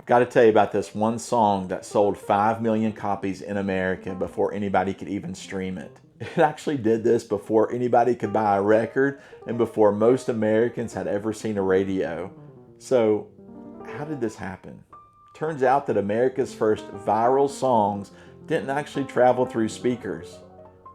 Got to tell you about this one song that sold 5 million copies in America before anybody could even stream it. It actually did this before anybody could buy a record and before most Americans had ever seen a radio. So, how did this happen? Turns out that America's first viral songs didn't actually travel through speakers.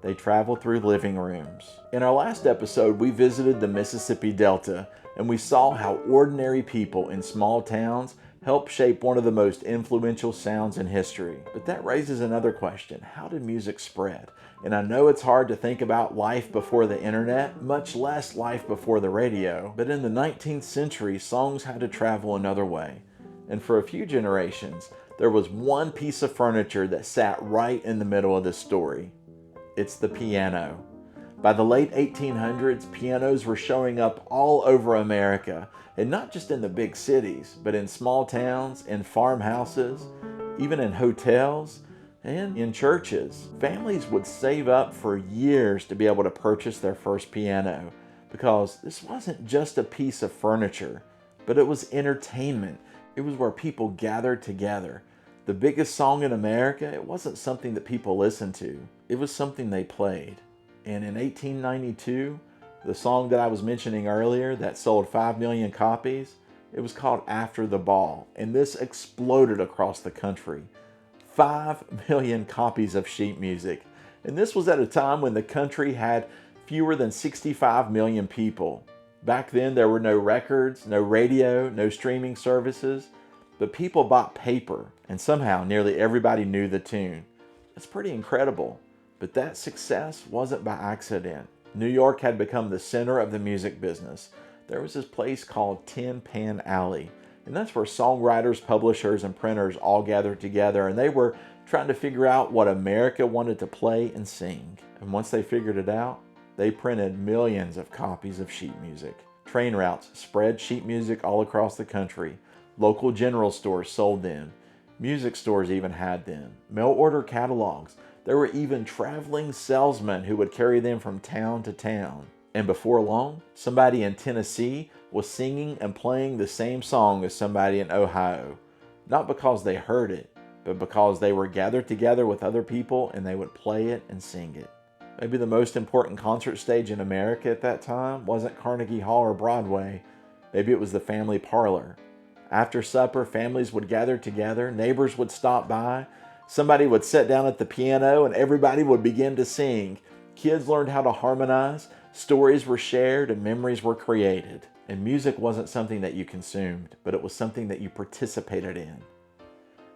They traveled through living rooms. In our last episode, we visited the Mississippi Delta and we saw how ordinary people in small towns helped shape one of the most influential sounds in history. But that raises another question. How did music spread? And I know it's hard to think about life before the internet, much less life before the radio, but in the 19th century, songs had to travel another way. And for a few generations, there was one piece of furniture that sat right in the middle of this story. It's the piano. By the late 1800s, pianos were showing up all over America, and not just in the big cities, but in small towns, in farmhouses, even in hotels, and in churches. Families would save up for years to be able to purchase their first piano, because this wasn't just a piece of furniture, but it was entertainment. It was where people gathered together. The biggest song in America, it wasn't something that people listened to. It was something they played. And in 1892, the song that I was mentioning earlier that sold 5 million copies, it was called After the Ball. And this exploded across the country. 5 million copies of sheet music. And this was at a time when the country had fewer than 65 million people. Back then, there were no records, no radio, no streaming services, but people bought paper, and somehow nearly everybody knew the tune. That's pretty incredible. But that success wasn't by accident. New York had become the center of the music business. There was this place called Tin Pan Alley, and that's where songwriters, publishers, and printers all gathered together, and they were trying to figure out what America wanted to play and sing. And once they figured it out, they printed millions of copies of sheet music. Train routes spread sheet music all across the country. Local general stores sold them. Music stores even had them. Mail order catalogs. There were even traveling salesmen who would carry them from town to town. And before long, somebody in Tennessee was singing and playing the same song as somebody in Ohio. Not because they heard it, but because they were gathered together with other people and they would play it and sing it. Maybe the most important concert stage in America at that time wasn't Carnegie Hall or Broadway. Maybe it was the family parlor. After supper, families would gather together, neighbors would stop by, somebody would sit down at the piano and everybody would begin to sing. Kids learned how to harmonize, stories were shared, and memories were created. And music wasn't something that you consumed, but it was something that you participated in.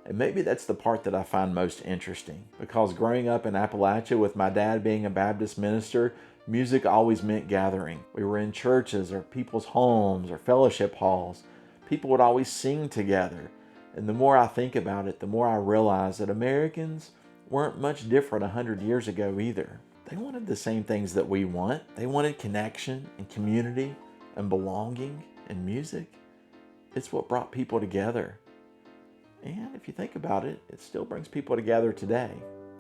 And maybe that's the part that I find most interesting, because growing up in Appalachia with my dad being a Baptist minister, music always meant gathering. We were in churches or people's homes or fellowship halls. People would always sing together. And the more I think about it, the more I realize that Americans weren't much different 100 years ago either. They wanted the same things that we want. They wanted connection and community and belonging, and music. It's what brought people together. And if you think about it, it still brings people together today.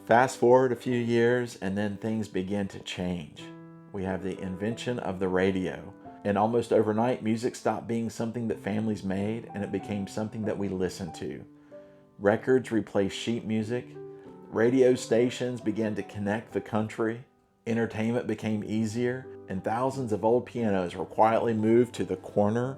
Fast forward a few years and then things begin to change. We have the invention of the radio. And almost overnight, music stopped being something that families made and it became something that we listened to. Records replaced sheet music. Radio stations began to connect the country. Entertainment became easier, and thousands of old pianos were quietly moved to the corner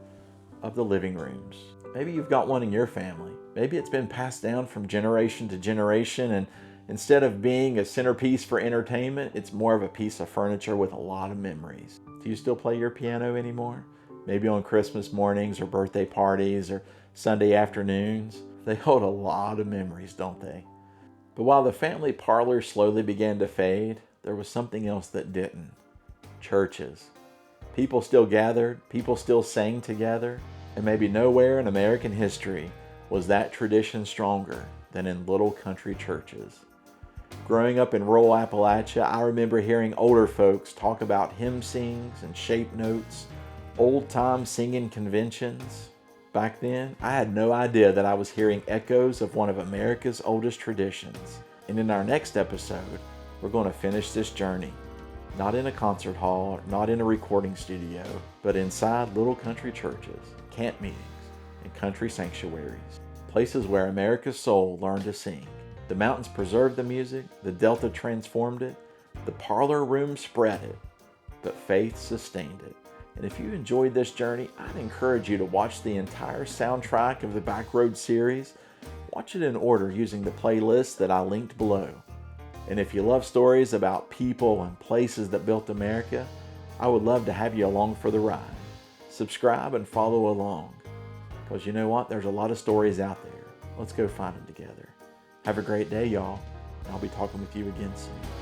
of the living rooms. Maybe you've got one in your family. Maybe it's been passed down from generation to generation, and instead of being a centerpiece for entertainment, it's more of a piece of furniture with a lot of memories. Do you still play your piano anymore? Maybe on Christmas mornings or birthday parties or Sunday afternoons. They hold a lot of memories, don't they? But while the family parlor slowly began to fade, there was something else that didn't. Churches. People still gathered, people still sang together, and maybe nowhere in American history was that tradition stronger than in little country churches. Growing up in rural Appalachia, I remember hearing older folks talk about hymn sings and shape notes, old-time singing conventions. Back then, I had no idea that I was hearing echoes of one of America's oldest traditions. And in our next episode, we're going to finish this journey. Not in a concert hall, not in a recording studio, but inside little country churches, camp meetings, and country sanctuaries. places where America's soul learned to sing. The mountains preserved the music, the Delta transformed it, the parlor room spread it, but faith sustained it. And if you enjoyed this journey, I'd encourage you to watch the entire soundtrack of the Backroads series. Watch it in order using the playlist that I linked below. And if you love stories about people and places that built America, I would love to have you along for the ride. Subscribe and follow along. Because you know what? There's a lot of stories out there. Let's go find them together. Have a great day, y'all. I'll be talking with you again soon.